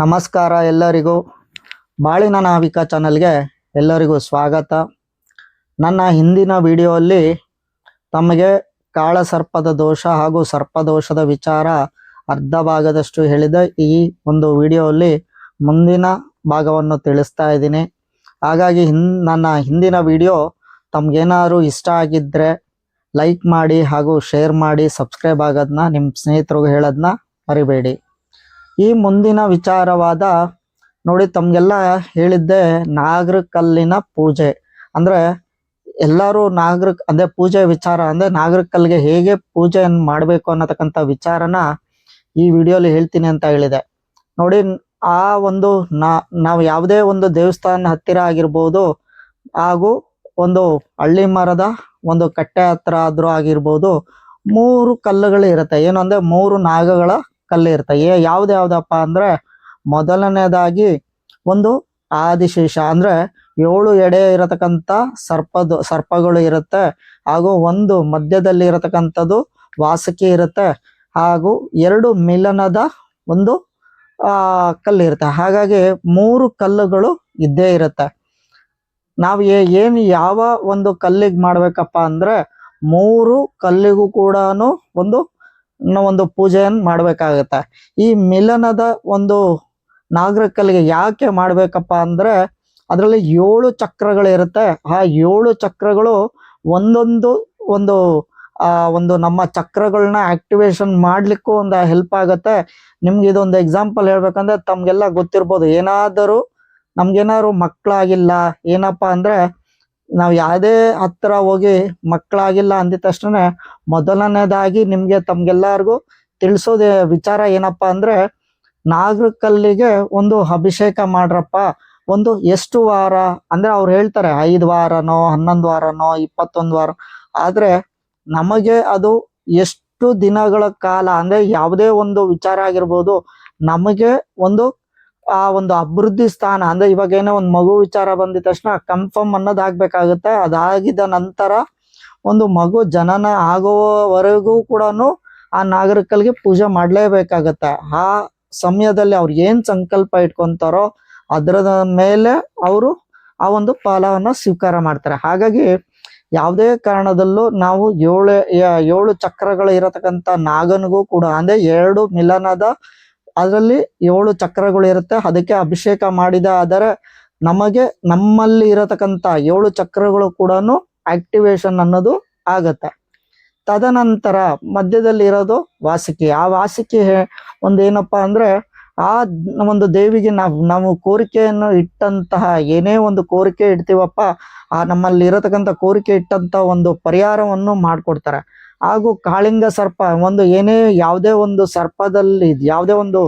ನಮಸ್ಕಾರ ಎಲ್ಲರಿಗೂ. ಬಾಳಿನ ನಾವಿಕ ಚಾನಲ್ಗೆ ಎಲ್ಲರಿಗೂ ಸ್ವಾಗತ. ನನ್ನ ಹಿಂದಿನ ವಿಡಿಯೋಲ್ಲಿ ತಮಗೆ ಕಾಳಸರ್ಪದ ದೋಷ ಹಾಗೂ ಸರ್ಪದೋಷದ ವಿಚಾರ ಅರ್ಧ ಭಾಗದಷ್ಟು ಹೇಳಿದೆ. ಈ ಒಂದು ವಿಡಿಯೋಲ್ಲಿ ಮುಂದಿನ ಭಾಗವನ್ನು ತಿಳಿಸ್ತಾ ಇದ್ದೀನಿ. ಹಾಗಾಗಿ ನನ್ನ ಹಿಂದಿನ ವಿಡಿಯೋ ತಮಗೇನಾದ್ರು ಇಷ್ಟ ಆಗಿದ್ದರೆ ಲೈಕ್ ಮಾಡಿ ಹಾಗೂ ಶೇರ್ ಮಾಡಿ, ಸಬ್ಸ್ಕ್ರೈಬ್ ಆಗೋದನ್ನ ನಿಮ್ಮ ಸ್ನೇಹಿತರಿಗೂ ಹೇಳೋದನ್ನ ಮರಿಬೇಡಿ. ಈ ಮುಂದಿನ ವಿಚಾರವಾದ ನೋಡಿ, ತಮಗೆಲ್ಲ ಹೇಳಿದ್ದೆ ನಾಗರಕಲ್ಲಿನ ಪೂಜೆ. ಅಂದರೆ ಎಲ್ಲರೂ ಅದೇ ಪೂಜೆ ವಿಚಾರ ಅಂದರೆ ನಾಗರಕಲ್ಲಿಗೆ ಹೇಗೆ ಪೂಜೆಯನ್ನು ಮಾಡಬೇಕು ಅನ್ನತಕ್ಕಂಥ ವಿಚಾರನ ಈ ವಿಡಿಯೋಲಿ ಹೇಳ್ತೀನಿ ಅಂತ ಹೇಳಿದೆ. ನೋಡಿ, ಆ ಒಂದು ನಾವು ಯಾವುದೇ ಒಂದು ದೇವಸ್ಥಾನ ಹತ್ತಿರ ಆಗಿರ್ಬೋದು, ಹಾಗೂ ಒಂದು ಹಳ್ಳಿ ಮರದ ಒಂದು ಕಟ್ಟೆ ಹತ್ರ ಆದರೂ ಆಗಿರ್ಬೋದು, 3 ಕಲ್ಲುಗಳು ಇರುತ್ತೆ. ಏನು ಅಂದರೆ 3 ನಾಗಗಳ ಕಲ್ಲು ಇರ್ತವೆ. ಯಾವ್ದಪ್ಪ ಅಂದ್ರೆ ಮೊದಲನೇದಾಗಿ ಒಂದು ಆದಿಶೇಷ, ಅಂದ್ರೆ 7 ಎಡೆ ಇರತಕ್ಕಂಥ ಸರ್ಪಗಳು ಇರುತ್ತೆ. ಹಾಗೂ ಒಂದು ಮಧ್ಯದಲ್ಲಿ ಇರತಕ್ಕಂಥದ್ದು ವಾಸುಕಿ ಇರುತ್ತೆ. ಹಾಗೂ 2 ಮಿಲನದ ಒಂದು ಕಲ್ಲು ಇರುತ್ತೆ. ಹಾಗಾಗಿ 3 ಕಲ್ಲುಗಳು ಇದ್ದೇ ಇರುತ್ತೆ. ನಾವು ಯಾವ ಒಂದು ಕಲ್ಲಿಗೆ ಮಾಡ್ಬೇಕಪ್ಪ ಅಂದ್ರೆ 3 ಕಲ್ಲಿಗೂ ಕೂಡ ಒಂದು ಪೂಜೆಯನ್ನು ಮಾಡಬೇಕಾಗತ್ತೆ. ಈ ಮಿಲನದ ಒಂದು ನಾಗರಕಲ್ಲಿಗೆ ಯಾಕೆ ಮಾಡಬೇಕಪ್ಪ ಅಂದ್ರೆ ಅದರಲ್ಲಿ 7 ಚಕ್ರಗಳು ಇರುತ್ತೆ. ಆ 7 ಚಕ್ರಗಳು ಒಂದು ನಮ್ಮ ಚಕ್ರಗಳನ್ನ ಆಕ್ಟಿವೇಶನ್ ಮಾಡ್ಲಿಕ್ಕೂ ಒಂದು ಹೆಲ್ಪ್ ಆಗುತ್ತೆ. ನಿಮ್ಗೆ ಇದೊಂದು ಎಕ್ಸಾಂಪಲ್ ಹೇಳ್ಬೇಕಂದ್ರೆ ತಮ್ಗೆಲ್ಲ ಗೊತ್ತಿರ್ಬೋದು. ನಮ್ಗೇನಾದ್ರು ಮಕ್ಕಳಾಗಿಲ್ಲ ಏನಪ್ಪ ಅಂದ್ರೆ, ನಾವು ಯಾವುದೇ ಹತ್ರ ಹೋಗಿ ಮಕ್ಕಳಾಗಿಲ್ಲ ಅಂದಿದ ತಕ್ಷಣ ಮೊದಲನೇದಾಗಿ ತಮ್ಗೆಲ್ಲರಿಗೂ ತಿಳಿಸೋದೇ ವಿಚಾರ ಏನಪ್ಪ ಅಂದ್ರೆ, ನಾಗರಕಲ್ಲಿಗೆ ಒಂದು ಅಭಿಷೇಕ ಮಾಡ್ರಪ್ಪ. ಒಂದು ಎಷ್ಟು ವಾರ ಅಂದ್ರೆ ಅವ್ರು ಹೇಳ್ತಾರೆ 5 ವಾರನೋ 11 ವಾರನೋ 21 ವಾರ. ಆದ್ರೆ ನಮಗೆ ಅದು ಎಷ್ಟು ದಿನಗಳ ಕಾಲ ಅಂದ್ರೆ ಯಾವುದೇ ಒಂದು ವಿಚಾರ ಆಗಿರ್ಬೋದು, ನಮಗೆ ಆ ಒಂದು ಅಭಿವೃದ್ಧಿ ಸ್ಥಾನ ಅಂದ್ರೆ ಇವಾಗ ಏನೋ ಒಂದು ಮಗು ವಿಚಾರ ಬಂದಿದ ತಕ್ಷಣ ಕನ್ಫರ್ಮ್ ಅನ್ನೋದಾಗ್ಬೇಕಾಗುತ್ತೆ. ಅದಾಗಿದ ನಂತರ ಒಂದು ಮಗು ಜನನ ಆಗುವವರೆಗೂ ಕೂಡ ಆ ನಾಗರಕಲ್ಲಿಗೆ ಪೂಜೆ ಮಾಡಲೇಬೇಕಾಗತ್ತೆ. ಆ ಸಮಯದಲ್ಲಿ ಅವ್ರು ಏನ್ ಸಂಕಲ್ಪ ಇಟ್ಕೊಂತಾರೋ ಅದರದ ಮೇಲೆ ಅವರು ಆ ಒಂದು ಫಲವನ್ನ ಸ್ವೀಕಾರ ಮಾಡ್ತಾರೆ. ಹಾಗಾಗಿ ಯಾವುದೇ ಕಾರಣದಲ್ಲೂ ನಾವು 7 ಚಕ್ರಗಳು ಇರತಕ್ಕಂಥ ನಾಗನಿಗೂ ಕೂಡ ಅಂದ್ರೆ 2 ಮಿಲನದ ಅದರಲ್ಲಿ 7 ಚಕ್ರಗಳು ಇರುತ್ತೆ. ಅದಕ್ಕೆ ಅಭಿಷೇಕ ಮಾಡಿದ ಆದರೆ ನಮ್ಮಲ್ಲಿ ಇರತಕ್ಕಂಥ 7 ಚಕ್ರಗಳು ಕೂಡ ಆಕ್ಟಿವೇಶನ್ ಅನ್ನೋದು ಆಗತ್ತೆ. ತದನಂತರ ಮಧ್ಯದಲ್ಲಿ ಇರೋದು ವಾಸುಕಿ. ಆ ವಾಸುಕಿ ಏನಪ್ಪ ಅಂದ್ರೆ ಆ ಒಂದು ದೇವಿಗೆ ನಾವು ಕೋರಿಕೆಯನ್ನು ಇಟ್ಟಂತಹ ಏನೇ ಒಂದು ಕೋರಿಕೆ ಇಡ್ತೀವಪ್ಪ, ಆ ನಮ್ಮಲ್ಲಿ ಇರತಕ್ಕಂಥ ಕೋರಿಕೆ ಇಟ್ಟಂತ ಒಂದು ಪರಿಹಾರವನ್ನು ಮಾಡಿಕೊಡ್ತಾರೆ. ಹಾಗೂ ಕಾಳಿಂಗ ಸರ್ಪ ಯಾವುದೇ ಒಂದು ಸರ್ಪದಲ್ಲಿ ಯಾವುದೇ ಒಂದು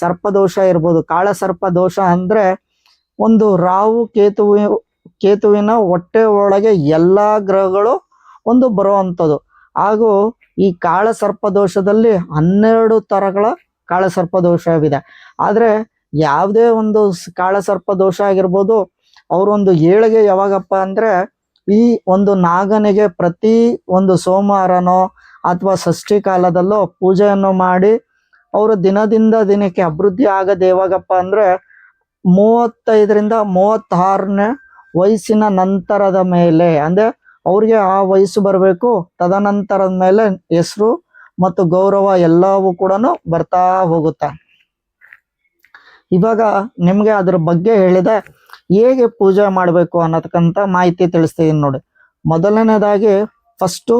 ಸರ್ಪದೋಷ ಇರ್ಬೋದು. ಕಾಳ ಸರ್ಪ ದೋಷ ಅಂದ್ರೆ ಒಂದು ರಾಹು ಕೇತುವಿನ ಹೊಟ್ಟೆ ಒಳಗೆ ಎಲ್ಲಾ ಗ್ರಹಗಳು ಬರುವಂಥದ್ದು. ಹಾಗೂ ಈ ಕಾಳ ಸರ್ಪ ದೋಷದಲ್ಲಿ 12 ತರಗಳ ಕಾಳ ಸರ್ಪ ದೋಷವಿದೆ. ಆದ್ರೆ ಯಾವುದೇ ಒಂದು ಕಾಳ ಸರ್ಪ ದೋಷ ಆಗಿರ್ಬೋದು, ಅವರೊಂದು ಏಳಿಗೆ ಯಾವಾಗಪ್ಪ ಅಂದ್ರೆ ಈ ಒಂದು ನಾಗನಿಗೆ ಪ್ರತಿ ಒಂದು ಸೋಮವಾರನೋ ಅಥವಾ ಷಷ್ಠಿ ಕಾಲದಲ್ಲೋ ಪೂಜೆಯನ್ನು ಮಾಡಿ ಅವರು ದಿನದಿಂದ ದಿನಕ್ಕೆ ಅಭಿವೃದ್ಧಿ ಆಗದೆ ಯಾವಾಗಪ್ಪ ಅಂದ್ರೆ 35ರಿಂದ 36ನೇ ವಯಸ್ಸಿನ ನಂತರದ ಮೇಲೆ, ಅಂದ್ರೆ ಅವ್ರಿಗೆ ಆ ವಯಸ್ಸು ಬರಬೇಕು. ತದನಂತರದ ಮೇಲೆ ಹೆಸರು ಮತ್ತು ಗೌರವ ಎಲ್ಲವೂ ಕೂಡ ಬರ್ತಾ ಹೋಗುತ್ತೆ. ಇವಾಗ ನಿಮ್ಗೆ ಅದ್ರ ಬಗ್ಗೆ ಹೇಳಿದೆ, ಹೇಗೆ ಪೂಜೆ ಮಾಡಬೇಕು ಅನ್ನತಕ್ಕಂಥ ಮಾಹಿತಿ ತಿಳಿಸ್ತೀನಿ ನೋಡಿ. ಮೊದಲನೇದಾಗಿ ಫಸ್ಟು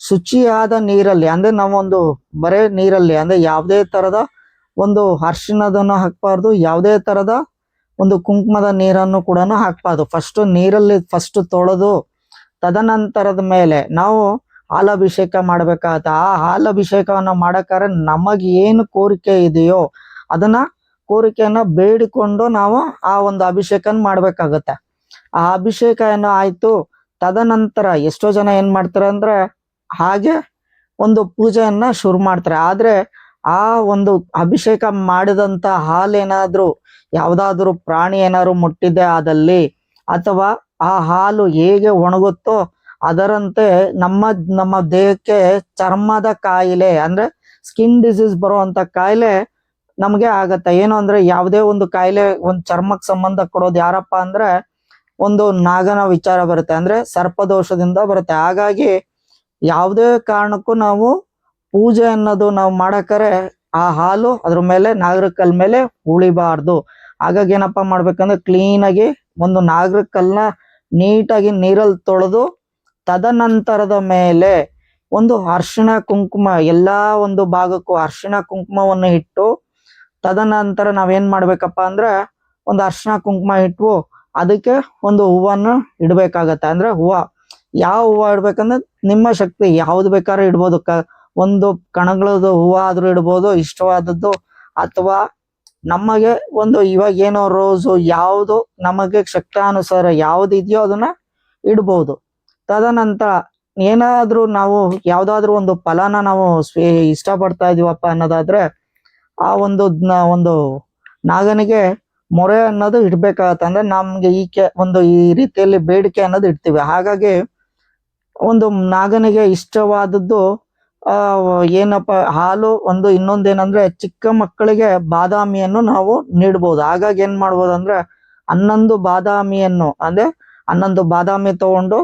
ಶುಚಿಯಾದ ನೀರಲ್ಲಿ, ಅಂದ್ರೆ ನಾವೊಂದು ಬರೇ ನೀರಲ್ಲಿ ಅಂದ್ರೆ ಯಾವುದೇ ತರದ ಒಂದು ಅರಿಶಿಣದನ್ನು ಹಾಕ್ಬಾರ್ದು, ಯಾವುದೇ ತರದ ಒಂದು ಕುಂಕುಮದ ನೀರನ್ನು ಕೂಡ ಹಾಕ್ಬಾರ್ದು. ಫಸ್ಟ್ ನೀರಲ್ಲಿ ತೊಳೆದು ತದನಂತರದ ಮೇಲೆ ನಾವು ಹಾಲಾಭಿಷೇಕ ಮಾಡ್ಬೇಕಾಗತ್ತೆ. ಆ ಹಾಲಾಭಿಷೇಕವನ್ನ ಮಾಡಕ್ಕಾರೆ ನಮಗೆ ಏನು ಕೋರಿಕೆ ಇದೆಯೋ ಅದನ್ನ ಕೋರಿಕೆಯನ್ನ ಬೇಡಿಕೊಂಡು ನಾವು ಆ ಒಂದು ಅಭಿಷೇಕನ ಮಾಡ್ಬೇಕಾಗತ್ತೆ. ಆ ಅಭಿಷೇಕ ಏನೋ ಆಯ್ತು. ತದನಂತರ ಎಷ್ಟೋ ಜನ ಏನ್ ಮಾಡ್ತಾರೆ ಅಂದ್ರೆ ಹಾಗೆ ಒಂದು ಪೂಜೆಯನ್ನ ಶುರು ಮಾಡ್ತಾರೆ. ಆದ್ರೆ ಆ ಒಂದು ಅಭಿಷೇಕ ಮಾಡಿದಂತ ಹಾಲೇನಾದ್ರೂ ಯಾವ್ದಾದ್ರು ಪ್ರಾಣಿ ಏನಾದ್ರು ಮುಟ್ಟಿದ್ದೆ ಆದಲ್ಲಿ, ಅಥವಾ ಆ ಹಾಲು ಹೇಗೆ ಒಣಗುತ್ತೋ ಅದರಂತೆ ನಮ್ಮ ದೇಹಕ್ಕೆ ಚರ್ಮದ ಕಾಯಿಲೆ ಅಂದ್ರೆ ಸ್ಕಿನ್ ಡಿಸೀಸ್ ಬರುವಂತ ಕಾಯಿಲೆ ನಮ್ಗೆ ಆಗತ್ತೆ. ಏನು ಅಂದ್ರೆ ಯಾವುದೇ ಒಂದು ಕಾಯಿಲೆ ಒಂದು ಚರ್ಮಕ್ಕೆ ಸಂಬಂಧ ಕೊಡೋದು ಯಾರಪ್ಪ ಅಂದ್ರೆ ಒಂದು ನಾಗನ ವಿಚಾರ ಬರುತ್ತೆ, ಅಂದ್ರೆ ಸರ್ಪದೋಷದಿಂದ ಬರುತ್ತೆ. ಹಾಗಾಗಿ ಯಾವುದೇ ಕಾರಣಕ್ಕೂ ನಾವು ಪೂಜೆ ಅನ್ನೋದು ನಾವು ಮಾಡಕರೆ ಆ ಹಾಲು ಅದ್ರ ಮೇಲೆ ನಾಗರ ಕಲ್ ಮೇಲೆ ಉಳಿಬಾರ್ದು. ಹಾಗಾಗಿ ಏನಪ್ಪಾ ಮಾಡ್ಬೇಕಂದ್ರೆ ಕ್ಲೀನ್ ಆಗಿ ಒಂದು ನಾಗರ ಕಲ್ನ ನೀಟಾಗಿ ನೀರಲ್ಲಿ ತೊಳೆದು ತದನಂತರದ ಮೇಲೆ ಒಂದು ಅರ್ಶಿಣ ಕುಂಕುಮ ಎಲ್ಲಾ ಒಂದು ಭಾಗಕ್ಕೂ ಅರ್ಶಿಣ ಕುಂಕುಮವನ್ನು ಇಟ್ಟು ತದನಂತರ ನಾವೇನ್ ಮಾಡ್ಬೇಕಪ್ಪ ಅಂದ್ರೆ ಒಂದು ಅರ್ಶಿಣ ಕುಂಕುಮ ಇಟ್ಟು ಅದಕ್ಕೆ ಒಂದು ಹೂವನ್ನು ಇಡ್ಬೇಕಾಗತ್ತೆ. ಅಂದ್ರೆ ಹೂವು ಯಾವ ಹೂವು ಇಡ್ಬೇಕಂದ್ರೆ ನಿಮ್ಮ ಶಕ್ತಿ ಯಾವ್ದು ಬೇಕಾದ್ರೂ ಇಡ್ಬೋದು. ಒಂದು ಕಣಗಳದ್ದು ಹೂವು ಆದ್ರೂ ಇಡ್ಬೋದು, ಇಷ್ಟವಾದದ್ದು, ಅಥವಾ ನಮಗೆ ಒಂದು ಇವಾಗ ಏನೋ ರೋಸು ಯಾವುದು ನಮಗೆ ಶಕ್ತಾನುಸಾರ ಯಾವ್ದು ಇದೆಯೋ ಅದನ್ನ ಇಡ್ಬೋದು. ತದನಂತರ ಏನಾದ್ರೂ ನಾವು ಯಾವ್ದಾದ್ರು ಒಂದು ಫಲನ ನಾವು ಇಷ್ಟಪಡ್ತಾ ಇದೀವಪ್ಪ ಅನ್ನೋದಾದ್ರೆ ಆ ಒಂದು ನಾಗನಿಗೆ ಮೊರೆ ಅನ್ನೋದು ಇಡ್ಬೇಕಾಗತ್ತೆ. ಅಂದ್ರೆ ನಮ್ಗೆ ಒಂದು ಈ ರೀತಿಯಲ್ಲಿ ಬೇಡಿಕೆ ಅನ್ನೋದು ಇಡ್ತೀವಿ. ಹಾಗಾಗಿ ಒಂದು ನಾಗನಿಗೆ ಇಷ್ಟವಾದದ್ದು ಏನಪ್ಪ ಹಾಲು, ಒಂದು ಇನ್ನೊಂದೇನಂದ್ರೆ ಚಿಕ್ಕ ಮಕ್ಕಳಿಗೆ ಬಾದಾಮಿಯನ್ನು ನಾವು ನೀಡ್ಬೋದು. ಹಾಗಾಗಿ ಏನ್ ಮಾಡ್ಬೋದು ಅಂದ್ರೆ 11 ಬಾದಾಮಿಯನ್ನು ಅಂದ್ರೆ 11 ಬಾದಾಮಿ ತಗೊಂಡು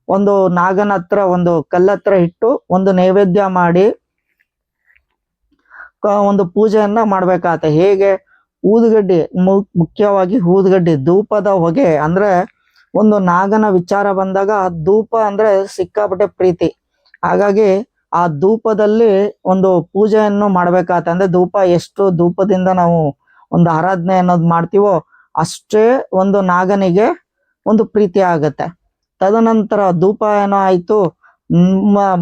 ಒಂದು ನಾಗನ ಹತ್ರ ಒಂದು ಕಲ್ಲತ್ರ ಇಟ್ಟು ಒಂದು ನೈವೇದ್ಯ ಮಾಡಿ ಒಂದು ಪೂಜೆಯನ್ನ ಮಾಡ್ಬೇಕಾಗತ್ತೆ. ಹೇಗೆ? ಊದುಗಡ್ಡಿ, ಮುಖ್ಯವಾಗಿ ಊದುಗಡ್ಡಿ, ಧೂಪದ ಹೊಗೆ. ಅಂದ್ರೆ ಒಂದು ನಾಗನ ವಿಚಾರ ಬಂದಾಗ ಧೂಪ ಅಂದ್ರೆ ಸಿಕ್ಕಾಪಟ್ಟೆ ಪ್ರೀತಿ. ಹಾಗಾಗಿ ಆ ಧೂಪದಲ್ಲಿ ಒಂದು ಪೂಜೆಯನ್ನು ಮಾಡ್ಬೇಕಾಗತ್ತೆ. ಅಂದ್ರೆ ಧೂಪ ಎಷ್ಟು ಧೂಪದಿಂದ ನಾವು ಒಂದು ಆರಾಧನೆ ಅನ್ನೋದು ಮಾಡ್ತೀವೋ ಅಷ್ಟೇ ಒಂದು ನಾಗನಿಗೆ ಒಂದು ಪ್ರೀತಿ ಆಗತ್ತೆ. ತದನಂತರ ಧೂಪ ಏನೋ ಆಯ್ತು,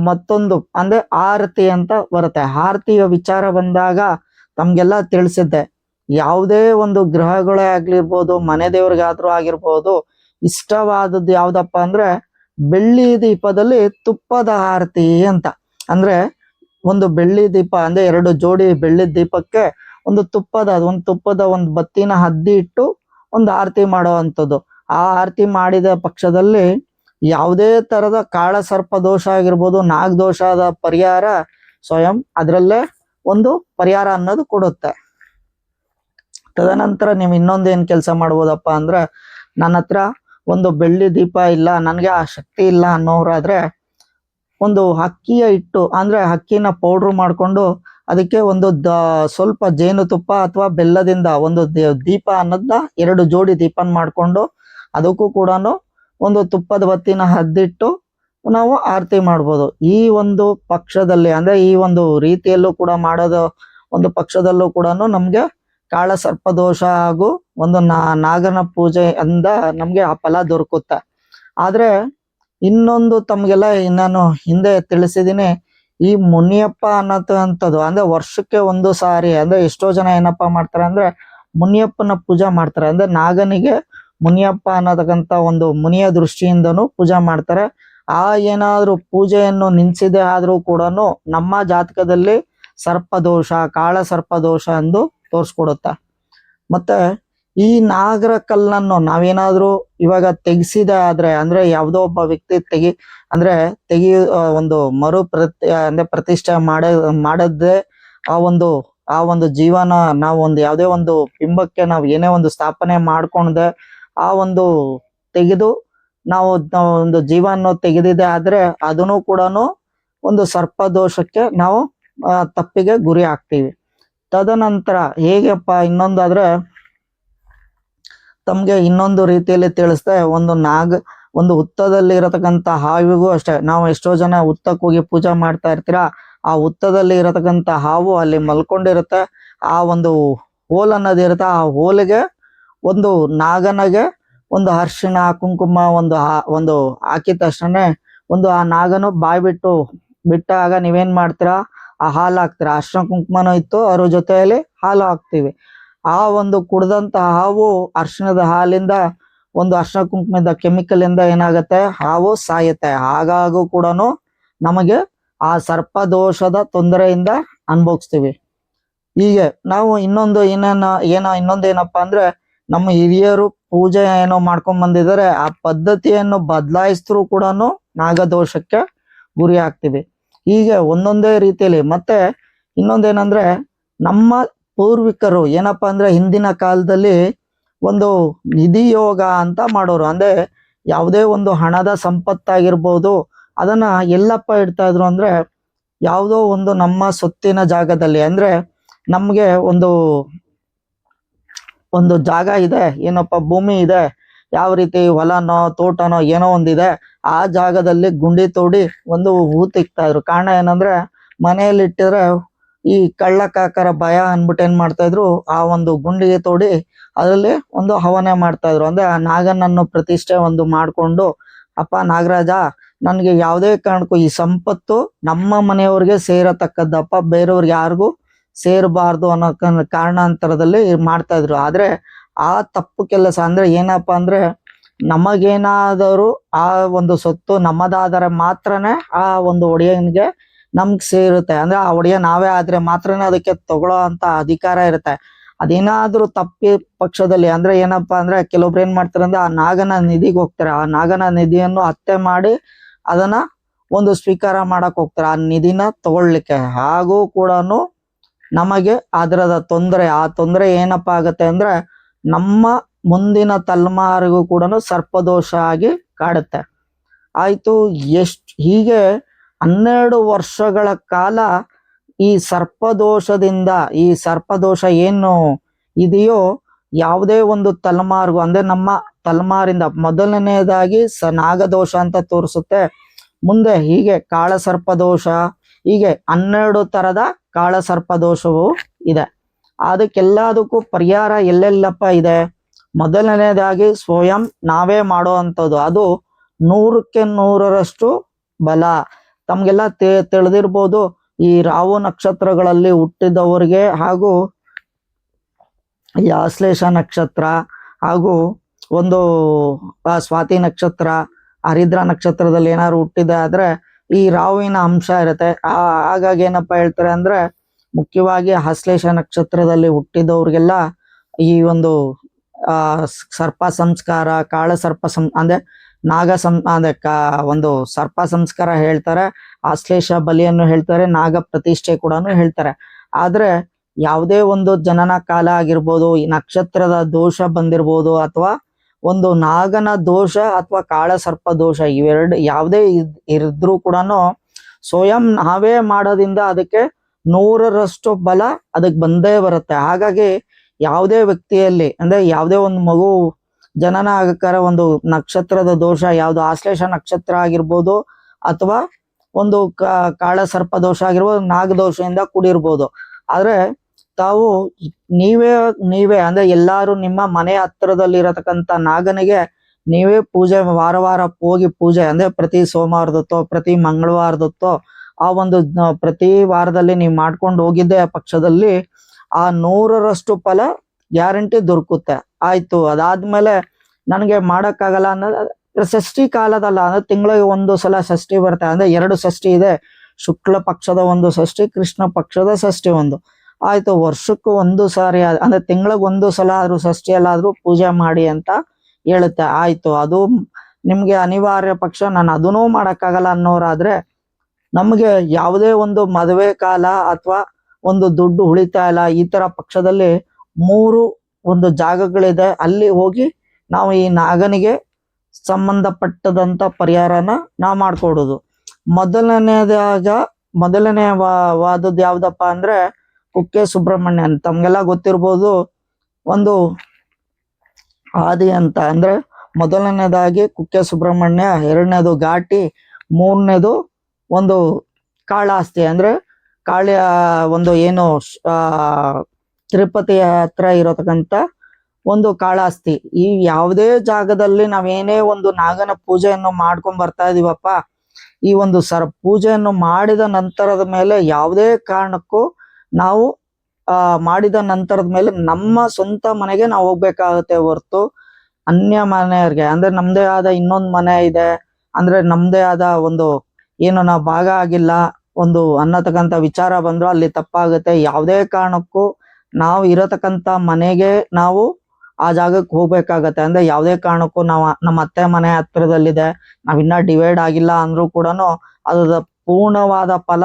ಮತ್ತೊಂದು ಅಂದ್ರೆ ಆರತಿ ಅಂತ ಬರುತ್ತೆ. ಆರತಿಯ ವಿಚಾರ ಬಂದಾಗ ತಮ್ಗೆಲ್ಲ ತಿಳಿಸಿದ್ದೆ, ಯಾವುದೇ ಒಂದು ಗ್ರಹಗಳೇ ಆಗ್ಲಿರ್ಬೋದು, ಮನೆ ದೇವ್ರಿಗಾದ್ರೂ ಆಗಿರ್ಬೋದು, ಇಷ್ಟವಾದದ್ದು ಯಾವ್ದಪ್ಪ ಅಂದ್ರೆ ಬೆಳ್ಳಿ ದೀಪದಲ್ಲಿ ತುಪ್ಪದ ಆರತಿ ಅಂತ. ಅಂದ್ರೆ ಒಂದು ಬೆಳ್ಳಿ ದೀಪ ಅಂದ್ರೆ 2 ಜೋಡಿ ಬೆಳ್ಳಿ ದೀಪಕ್ಕೆ ಒಂದು ತುಪ್ಪದ ಒಂದು ಬತ್ತಿನ ಹದ್ದಿ ಇಟ್ಟು ಒಂದು ಆರತಿ ಮಾಡುವಂಥದ್ದು. ಆ ಆರತಿ ಮಾಡಿದ ಪಕ್ಷದಲ್ಲಿ ಯಾವುದೇ ತರದ ಕಾಳ ಸರ್ಪ ದೋಷ ಆಗಿರ್ಬೋದು, ನಾಗದೋಷದ ಪರಿಹಾರ ಸ್ವಯಂ ಅದರಲ್ಲೇ ಒಂದು ಪರಿಹಾರ ಅನ್ನೋದು ಕೊಡುತ್ತೆ. ತದನಂತರ ನೀವು ಇನ್ನೊಂದೇನ್ ಕೆಲಸ ಮಾಡ್ಬೋದಪ್ಪ ಅಂದ್ರೆ, ನನ್ನ ಹತ್ರ ಒಂದು ಬೆಳ್ಳಿ ದೀಪ ಇಲ್ಲ, ನನ್ಗೆ ಆ ಶಕ್ತಿ ಇಲ್ಲ ಅನ್ನೋರಾದ್ರೆ ಒಂದು ಅಕ್ಕಿಯ ಹಿಟ್ಟು ಅಂದ್ರೆ ಅಕ್ಕಿನ ಪೌಡ್ರ್ ಮಾಡ್ಕೊಂಡು ಅದಕ್ಕೆ ಒಂದು ಸ್ವಲ್ಪ ಜೇನುತುಪ್ಪ ಅಥವಾ ಬೆಲ್ಲದಿಂದ ಒಂದು ದೀಪ ಅನ್ನೋದನ್ನ 2 ಜೋಡಿ ದೀಪನ್ ಮಾಡ್ಕೊಂಡು ಅದಕ್ಕೂ ಕೂಡ ಒಂದು ತುಪ್ಪದ ಬತ್ತಿನ ಹದ್ದಿಟ್ಟು ನಾವು ಆರತಿ ಮಾಡ್ಬೋದು. ಈ ಒಂದು ಪಕ್ಷದಲ್ಲಿ ಅಂದ್ರೆ ಈ ಒಂದು ರೀತಿಯಲ್ಲೂ ಕೂಡ ಮಾಡೋದು ಒಂದು ಪಕ್ಷದಲ್ಲೂ ಕೂಡ ನಮ್ಗೆ ಕಾಳ ಸರ್ಪದೋಷ ಹಾಗೂ ಒಂದು ನಾಗನ ಪೂಜೆ ಅಂದ ನಮ್ಗೆ ಆ ಫಲ ದೊರಕುತ್ತೆ. ಆದ್ರೆ ಇನ್ನೊಂದು ತಮ್ಗೆಲ್ಲ ನಾನು ಹಿಂದೆ ತಿಳಿಸಿದೀನಿ, ಈ ಮುನಿಯಪ್ಪ ಅನ್ನೋಂಥದ್ದು ಅಂದ್ರೆ ವರ್ಷಕ್ಕೆ 1 ಸಾರಿ ಅಂದ್ರೆ ಎಷ್ಟೋ ಜನ ಏನಪ್ಪಾ ಮಾಡ್ತಾರೆ ಅಂದ್ರೆ ಮುನಿಯಪ್ಪನ ಪೂಜಾ ಮಾಡ್ತಾರೆ. ಅಂದ್ರೆ ನಾಗನಿಗೆ ಮುನಿಯಪ್ಪ ಅನ್ನತಕ್ಕಂತ ಒಂದು ಮುನಿಯ ದೃಷ್ಟಿಯಿಂದನೂ ಪೂಜಾ ಮಾಡ್ತಾರೆ. ಆ ಏನಾದ್ರೂ ಪೂಜೆಯನ್ನು ನಿನ್ಸಿದೆ ಆದ್ರೂ ಕೂಡ ನಮ್ಮ ಜಾತಕದಲ್ಲಿ ಸರ್ಪದೋಷ, ಕಾಳ ಸರ್ಪದೋಷ ಎಂದು ತೋರಿಸ್ಕೊಡುತ್ತೆ. ಮತ್ತೆ ಈ ನಾಗರ ಕಲ್ಲನ್ನು ನಾವೇನಾದ್ರೂ ಇವಾಗ ತೆಗೆಸಿದೆ ಆದ್ರೆ ಅಂದ್ರೆ ಯಾವುದೋ ಒಬ್ಬ ವ್ಯಕ್ತಿ ತೆಗಿ ಒಂದು ಅಂದ್ರೆ ಪ್ರತಿಷ್ಠೆ ಮಾಡದೆ ಆ ಒಂದು ಜೀವನ ನಾವು ಒಂದು ಯಾವುದೇ ಒಂದು ಬಿಂಬಕ್ಕೆ ನಾವು ಏನೇ ಒಂದು ಸ್ಥಾಪನೆ ಮಾಡ್ಕೊಂಡೆ ಆ ಒಂದು ತೆಗೆದು ನಾವು ಒಂದು ಜೀವನ ತೆಗೆದಿದೆ ಆದ್ರೆ ಅದನ್ನು ಕೂಡ ಒಂದು ಸರ್ಪದೋಷಕ್ಕೆ ನಾವು ತಪ್ಪಿಗೆ ಗುರಿ ಆಗ್ತೀವಿ. ತದನಂತರ ಹೇಗಪ್ಪ ಇನ್ನೊಂದಾದ್ರೆ ತಮ್ಗೆ ಇನ್ನೊಂದು ರೀತಿಯಲ್ಲಿ ತಿಳಿಸ್ದೆ, ಒಂದು ಹುತ್ತದಲ್ಲಿ ಇರತಕ್ಕಂತ ಹಾವಿಗೂ ಅಷ್ಟೇ. ನಾವು ಎಷ್ಟೋ ಜನ ಹುತ್ತಕ್ಕೆ ಹೋಗಿ ಪೂಜೆ ಮಾಡ್ತಾ ಇರ್ತೀರಾ, ಆ ಹುತ್ತದಲ್ಲಿ ಇರತಕ್ಕಂತ ಹಾವು ಅಲ್ಲಿ ಮಲ್ಕೊಂಡಿರುತ್ತೆ. ಆ ಒಂದು ಹೋಲ್ ಅನ್ನೋದಿರುತ್ತೆ, ಆ ಹೋಲಿಗೆ ಒಂದು ನಾಗನಿಗೆ ಒಂದು ಅರ್ಶಿಣ ಕುಂಕುಮ ಒಂದು ಹಾಕಿದ ತಕ್ಷಣ ಒಂದು ಆ ನಾಗನು ಬಾಯ್ ಬಿಟ್ಟಾಗ ನೀವೇನ್ ಮಾಡ್ತೀರಾ, ಆ ಹಾಲು ಹಾಕ್ತೀರಾ. ಅರ್ಶಿಣ ಕುಂಕುಮನೂ ಇತ್ತು, ಅದ್ರ ಜೊತೆಯಲ್ಲಿ ಹಾಲು ಹಾಕ್ತಿವಿ. ಆ ಒಂದು ಕುಡ್ದಂತ ಹಾವು ಅರ್ಶಿಣದ ಹಾಲಿಂದ ಒಂದು ಅರ್ಶಿಣ ಕುಂಕುಮದ ಕೆಮಿಕಲ್ ಇಂದ ಏನಾಗತ್ತೆ, ಹಾವು ಸಾಯುತ್ತೆ. ಹಾಗಾಗೂ ಕೂಡ ನಮಗೆ ಆ ಸರ್ಪದೋಷದ ತೊಂದರೆಯಿಂದ ಅನುಭವಿಸ್ತೀವಿ. ಹೀಗೆ ನಾವು ಇನ್ನೊಂದೇನಪ್ಪ ಅಂದ್ರೆ ನಮ್ಮ ಹಿರಿಯರು ಪೂಜೆ ಏನೋ ಮಾಡ್ಕೊಂಡ್ ಬಂದಿದ್ದಾರೆ, ಆ ಪದ್ಧತಿಯನ್ನು ಬದಲಾಯಿಸಿದ್ರು ಕೂಡ ನಾಗದೋಷಕ್ಕೆ ಗುರಿ ಆಗ್ತೀವಿ. ಹೀಗೆ ಒಂದೊಂದೇ ರೀತಿಯಲ್ಲಿ. ಮತ್ತೆ ಇನ್ನೊಂದೇನಂದ್ರೆ ನಮ್ಮ ಪೂರ್ವಿಕರು ಏನಪ್ಪಾ ಅಂದ್ರೆ ಹಿಂದಿನ ಕಾಲದಲ್ಲಿ ಒಂದು ನಿಧಿ ಯೋಗ ಅಂತ ಮಾಡೋರು. ಅಂದ್ರೆ ಯಾವುದೇ ಒಂದು ಹಣದ ಸಂಪತ್ತಾಗಿರ್ಬೋದು ಅದನ್ನ ಎಲ್ಲಪ್ಪ ಇಡ್ತಾ ಇದ್ರು ಅಂದ್ರೆ ಯಾವುದೋ ಒಂದು ನಮ್ಮ ಸೊತ್ತಿನ ಜಾಗದಲ್ಲಿ. ಅಂದ್ರೆ ನಮ್ಗೆ ಒಂದು ಜಾಗ ಇದೆ, ಏನಪ್ಪ ಭೂಮಿ ಇದೆ, ಯಾವ ರೀತಿ ಹೊಲನೋ ತೋಟನೋ ಏನೋ ಒಂದಿದೆ, ಆ ಜಾಗದಲ್ಲಿ ಗುಂಡಿ ತೋಡಿ ಒಂದು ಹೂತಿಕ್ತಾ ಇದ್ರು. ಕಾರಣ ಏನಂದ್ರೆ ಮನೆಯಲ್ಲಿ ಇಟ್ಟಿದ್ರೆ ಈ ಕಳ್ಳ ಕಾಕರ ಭಯ ಅನ್ಬಿಟ್ಟು ಏನ್ ಮಾಡ್ತಾ ಇದ್ರು, ಆ ಒಂದು ಗುಂಡಿಗೆ ತೋಡಿ ಅದರಲ್ಲಿ ಒಂದು ಹವನೆ ಮಾಡ್ತಾ ಇದ್ರು. ಅಂದ್ರೆ ಆ ನಾಗನನ್ನು ಪ್ರತಿಷ್ಠೆ ಒಂದು ಮಾಡ್ಕೊಂಡು, ಅಪ್ಪ ನಾಗರಾಜ ನನ್ಗೆ ಯಾವುದೇ ಕಾರಣಕ್ಕೂ ಈ ಸಂಪತ್ತು ನಮ್ಮ ಮನೆಯವ್ರಿಗೆ ಸೇರತಕ್ಕದ್ದಪ್ಪ, ಬೇರೆಯವ್ರಿಗೆ ಯಾರಿಗೂ ಸೇರಬಾರ್ದು ಅನ್ನೋ ಕಾರಣಾಂತರದಲ್ಲಿ ಮಾಡ್ತಾ ಇದ್ರು. ಆದ್ರೆ ಆ ತಪ್ಪು ಕೆಲಸ ಅಂದ್ರೆ ಏನಪ್ಪಾ ಅಂದ್ರೆ ನಮಗೇನಾದರೂ ಆ ಒಂದು ಸೊತ್ತು ನಮ್ಮದಾದರೆ ಮಾತ್ರನೇ ಆ ಒಂದು ಒಡೆಯನಿಗೆ ನಮ್ಗೆ ಸೇರುತ್ತೆ. ಅಂದ್ರೆ ಆ ಒಡೆಯ ನಾವೇ ಆದ್ರೆ ಮಾತ್ರನೇ ಅದಕ್ಕೆ ತಗೊಳ್ಳೋ ಅಂತ ಅಧಿಕಾರ ಇರುತ್ತೆ. ಅದೇನಾದ್ರೂ ತಪ್ಪಿ ಪಕ್ಷದಲ್ಲಿ ಅಂದ್ರೆ ಏನಪ್ಪಾ ಅಂದ್ರೆ ಕೆಲವೊಬ್ರು ಏನ್ ಮಾಡ್ತಾರೆ ಅಂದ್ರೆ ಆ ನಾಗನ ನಿಧಿಗೆ ಹೋಗ್ತಾರೆ, ಆ ನಾಗನ ನಿಧಿಯನ್ನು ಹತ್ಯೆ ಮಾಡಿ ಅದನ್ನ ಒಂದು ಸ್ವೀಕಾರ ಮಾಡಕ್ ಹೋಗ್ತಾರೆ ಆ ನಿಧಿನ ತಗೊಳ್ಲಿಕ್ಕೆ. ಹಾಗೂ ಕೂಡ ನಮಗೆ ಅದರದ ತೊಂದರೆ, ಆ ತೊಂದರೆ ಏನಪ್ಪಾ ಆಗತ್ತೆ ಅಂದ್ರೆ ನಮ್ಮ ಮುಂದಿನ ತಲೆಮಾರಿಗೂ ಕೂಡ ಸರ್ಪದೋಷ ಆಗಿ ಕಾಡುತ್ತೆ. ಆಯ್ತು, ಹೀಗೆ 12 ವರ್ಷಗಳ ಕಾಲ ಈ ಸರ್ಪದೋಷದಿಂದ, ಈ ಸರ್ಪದೋಷ ಏನು ಇದೆಯೋ ಯಾವುದೇ ಒಂದು ತಲೆಮಾರಿಗೂ ಅಂದ್ರೆ ನಮ್ಮ ತಲೆಮಾರಿಂದ ಮೊದಲನೇದಾಗಿ ನಾಗದೋಷ ಅಂತ ತೋರಿಸುತ್ತೆ. ಮುಂದೆ ಹೀಗೆ ಕಾಳಸರ್ಪದೋಷ, ಹೀಗೆ 12 ತರದ ಕಾಳಸರ್ಪದೋಷವು ಇದೆ. ಅದಕ್ಕೆಲ್ಲದಕ್ಕೂ ಪರಿಹಾರ ಎಲ್ಲೆಲ್ಲಪ್ಪ ಇದೆ? ಮೊದಲನೇದಾಗಿ ಸ್ವಯಂ ನಾವೇ ಮಾಡೋ ಅಂಥದ್ದು, ಅದು 100ಕ್ಕೆ 100ರಷ್ಟು ಬಲ. ತಮ್ಗೆಲ್ಲ ತಿಳಿದಿರ್ಬೋದು, ಈ ರಾಹು ನಕ್ಷತ್ರಗಳಲ್ಲಿ ಹುಟ್ಟಿದವರಿಗೆ ಹಾಗೂ ಈ ಆಶ್ಲೇಷ ನಕ್ಷತ್ರ ಹಾಗೂ ಒಂದು ಸ್ವಾತಿ ನಕ್ಷತ್ರ, ಹರಿದ್ರ ನಕ್ಷತ್ರದಲ್ಲಿ ಏನಾದ್ರು ಹುಟ್ಟಿದೆ ಆದ್ರೆ ಈ ರಾಹುವಿನ ಅಂಶ ಇರುತ್ತೆ. ಹಾಗಾಗಿ ಏನಪ್ಪಾ ಹೇಳ್ತಾರೆ ಅಂದ್ರೆ ಮುಖ್ಯವಾಗಿ ಆಶ್ಲೇಷ ನಕ್ಷತ್ರದಲ್ಲಿ ಹುಟ್ಟಿದವ್ರಿಗೆಲ್ಲ ಈ ಒಂದು ಸರ್ಪ ಸಂಸ್ಕಾರ, ಕಾಳ ಸರ್ಪ ಅಂದ್ರೆ ಅಂದ್ರೆ ಒಂದು ಸರ್ಪ ಸಂಸ್ಕಾರ ಹೇಳ್ತಾರೆ, ಆಶ್ಲೇಷ ಬಲಿಯನ್ನು ಹೇಳ್ತಾರೆ, ನಾಗ ಪ್ರತಿಷ್ಠೆ ಕೂಡ ಹೇಳ್ತಾರೆ. ಆದ್ರೆ ಯಾವುದೇ ಒಂದು ಜನನ ಕಾಲ ಆಗಿರ್ಬೋದು, ಈ ನಕ್ಷತ್ರದ ದೋಷ ಬಂದಿರ್ಬೋದು, ಅಥವಾ ಒಂದು ನಾಗನ ದೋಷ ಅಥವಾ ಕಾಳ ಸರ್ಪ ದೋಷ, ಇವೆರಡು ಯಾವುದೇ ಇದ್ರೂ ಕೂಡ ಸ್ವಯಂ ನಾವೇ ಮಾಡೋದ್ರಿಂದ ಅದಕ್ಕೆ 100ರಷ್ಟು ಬಲ ಅದಕ್ಕೆ ಬಂದೇ ಬರುತ್ತೆ. ಹಾಗಾಗಿ ಯಾವುದೇ ವ್ಯಕ್ತಿಯಲ್ಲಿ ಅಂದ್ರೆ ಯಾವುದೇ ಒಂದು ಮಗು ಜನನ ಆಗಕ್ಕಾರ ಒಂದು ನಕ್ಷತ್ರದ ದೋಷ, ಯಾವ್ದು ಆಶ್ಲೇಷ ನಕ್ಷತ್ರ ಆಗಿರ್ಬೋದು ಅಥವಾ ಒಂದು ಕಾಳ ಸರ್ಪ ದೋಷ ಆಗಿರ್ಬೋದು, ನಾಗದೋಷದಿಂದ ಕೂಡಿರ್ಬೋದು. ಆದ್ರೆ ತಾವು ನೀವೇ ಅಂದ್ರೆ ಎಲ್ಲಾರು ನಿಮ್ಮ ಮನೆ ಹತ್ತಿರದಲ್ಲಿ ಇರತಕ್ಕಂತ ನಾಗನಿಗೆ ನೀವೇ ಪೂಜೆ ವಾರ ಹೋಗಿ ಪೂಜೆ ಅಂದ್ರೆ ಪ್ರತಿ ಸೋಮವಾರದತ್ತೋ ಪ್ರತಿ ಮಂಗಳವಾರದತ್ತೋ ಆ ಒಂದು ಪ್ರತಿ ವಾರದಲ್ಲಿ ನೀವು ಮಾಡ್ಕೊಂಡು ಹೋಗಿದ್ದೆ ಪಕ್ಷದಲ್ಲಿ ಆ 100ರಷ್ಟು ಫಲ ಗ್ಯಾರಂಟಿ ದೊರಕುತ್ತೆ. ಆಯ್ತು, ಅದಾದ್ಮೇಲೆ ನನಗೆ ಮಾಡಕ್ಕಾಗಲ್ಲ ಅನ್ನೋದು ಷಷ್ಠಿ ಕಾಲದಲ್ಲ, ಅಂದ್ರೆ ತಿಂಗಳಿಗೆ ಒಂದು ಸಲ ಷಷ್ಠಿ ಬರುತ್ತೆ. ಅಂದ್ರೆ 2 ಷಷ್ಠಿ ಇದೆ, ಶುಕ್ಲ ಪಕ್ಷದ ಒಂದು ಷಷ್ಠಿ, ಕೃಷ್ಣ ಪಕ್ಷದ ಷಷ್ಠಿ ಒಂದು. ಆಯ್ತು, ವರ್ಷಕ್ಕೂ ಒಂದು ಸಾರಿ ಅಂದ್ರೆ ತಿಂಗಳಿಗೆ ಒಂದು ಸಲ ಆದ್ರೂ ಷಷ್ಠಿಯಲ್ಲಾದ್ರೂ ಪೂಜೆ ಮಾಡಿ ಅಂತ ಹೇಳುತ್ತೆ. ಆಯ್ತು, ಅದು ನಿಮ್ಗೆ ಅನಿವಾರ್ಯ ಪಕ್ಷ ನಾನು ಅದನ್ನೂ ಮಾಡಕ್ಕಾಗಲ್ಲ ಅನ್ನೋರಾದ್ರೆ ನಮ್ಗೆ ಯಾವುದೇ ಒಂದು ಮದುವೆ ಕಾಲ ಅಥವಾ ಒಂದು ದುಡ್ಡು ಉಳಿತಾ ಇಲ್ಲ ಈ ತರ ಪಕ್ಷದಲ್ಲಿ 3 ಒಂದು ಜಾಗಗಳಿದೆ, ಅಲ್ಲಿ ಹೋಗಿ ನಾವು ಈ ನಾಗನಿಗೆ ಸಂಬಂಧಪಟ್ಟದಂತ ಪರಿಹಾರನ ನಾವು ಮಾಡ್ಕೊಡೋದು. ಮೊದಲನೇವಾದದ್ದು ಯಾವ್ದಪ್ಪ ಅಂದ್ರೆ ಕುಕ್ಕೆ ಸುಬ್ರಹ್ಮಣ್ಯನ್. ತಮ್ಗೆಲ್ಲ ಗೊತ್ತಿರ್ಬೋದು, ಒಂದು ಆದಿ ಅಂತ ಅಂದ್ರೆ ಮೊದಲನೇದಾಗಿ ಕುಕ್ಕೆ ಸುಬ್ರಹ್ಮಣ್ಯ, 2ನೇದು ಘಾಟಿ, 3ನೇದು ಒಂದು ಕಾಳಾಸ್ತಿ ಅಂದ್ರೆ ಕಾಳಿಯ ಒಂದು ಏನು ತಿರುಪತಿ ಹತ್ರ ಇರತಕ್ಕಂತ ಒಂದು ಕಾಳಾಸ್ತಿ. ಈ ಯಾವುದೇ ಜಾಗದಲ್ಲಿ ನಾವೇನೇ ಒಂದು ನಾಗನ ಪೂಜೆಯನ್ನು ಮಾಡ್ಕೊಂಡ್ ಬರ್ತಾ ಇದೀವಪ್ಪ, ಈ ಒಂದು ಪೂಜೆಯನ್ನು ಮಾಡಿದ ನಂತರದ ಮೇಲೆ ಯಾವುದೇ ಕಾರಣಕ್ಕೂ ನಾವು ಮಾಡಿದ ನಂತರದ ಮೇಲೆ ನಮ್ಮ ಸ್ವಂತ ಮನೆಗೆ ನಾವು ಹೋಗ್ಬೇಕಾಗತ್ತೆ ಹೊರ್ತು ಅನ್ಯ ಮನೆಯವ್ರಿಗೆ ಅಂದ್ರೆ ನಮ್ದೇ ಆದ ಇನ್ನೊಂದು ಮನೆ ಇದೆ ಅಂದ್ರೆ ನಮ್ದೇ ಆದ ಒಂದು ಏನು ನಾವು ಭಾಗ ಆಗಿಲ್ಲ ಒಂದು ಅನ್ನತಕ್ಕಂಥ ವಿಚಾರ ಬಂದ್ರು ಅಲ್ಲಿ ತಪ್ಪಾಗುತ್ತೆ. ಯಾವುದೇ ಕಾರಣಕ್ಕೂ ನಾವು ಇರತಕ್ಕಂತ ಮನೆಗೆ ನಾವು ಆ ಜಾಗಕ್ಕೆ ಹೋಗ್ಬೇಕಾಗತ್ತೆ. ಅಂದ್ರೆ ಯಾವುದೇ ಕಾರಣಕ್ಕೂ ನಾವು ನಮ್ಮ ಅತ್ತೆ ಮನೆ ಹತ್ರದಲ್ಲಿದೆ, ನಾವಿನ್ನ ಡಿವೈಡ್ ಆಗಿಲ್ಲ ಅಂದ್ರೂ ಕೂಡ ಅದರ ಪೂರ್ಣವಾದ ಫಲ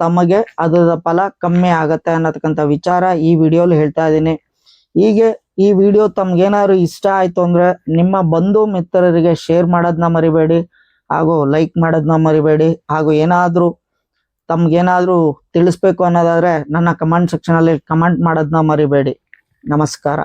ತಮಗೆ ಅದರ ಫಲ ಕಮ್ಮಿ ಆಗತ್ತೆ ಅನ್ನತಕ್ಕಂಥ ವಿಚಾರ ಈ ವಿಡಿಯೋಲಿ ಹೇಳ್ತಾ ಇದ್ದೀನಿ. ಹೀಗೆ ಈ ವಿಡಿಯೋ ತಮ್ಗೇನಾದ್ರು ಇಷ್ಟ ಆಯ್ತು ಅಂದ್ರೆ ನಿಮ್ಮ ಬಂಧು ಮಿತ್ರರಿಗೆ ಶೇರ್ ಮಾಡೋದನ್ನ ಮರಿಬೇಡಿ, ಹಾಗೂ ಲೈಕ್ ಮಾಡೋದನ್ನ ಮರಿಬೇಡಿ. ಹಾಗೂ ಏನಾದರೂ ತಮ್ಗೇನಾದರೂ ತಿಳಿಸ್ಬೇಕು ಅನ್ನೋದಾದ್ರೆ ನನ್ನ ಕಮೆಂಟ್ ಸೆಕ್ಷನಲ್ಲಿ ಕಮೆಂಟ್ ಮಾಡೋದನ್ನ ಮರಿಬೇಡಿ. ನಮಸ್ಕಾರ.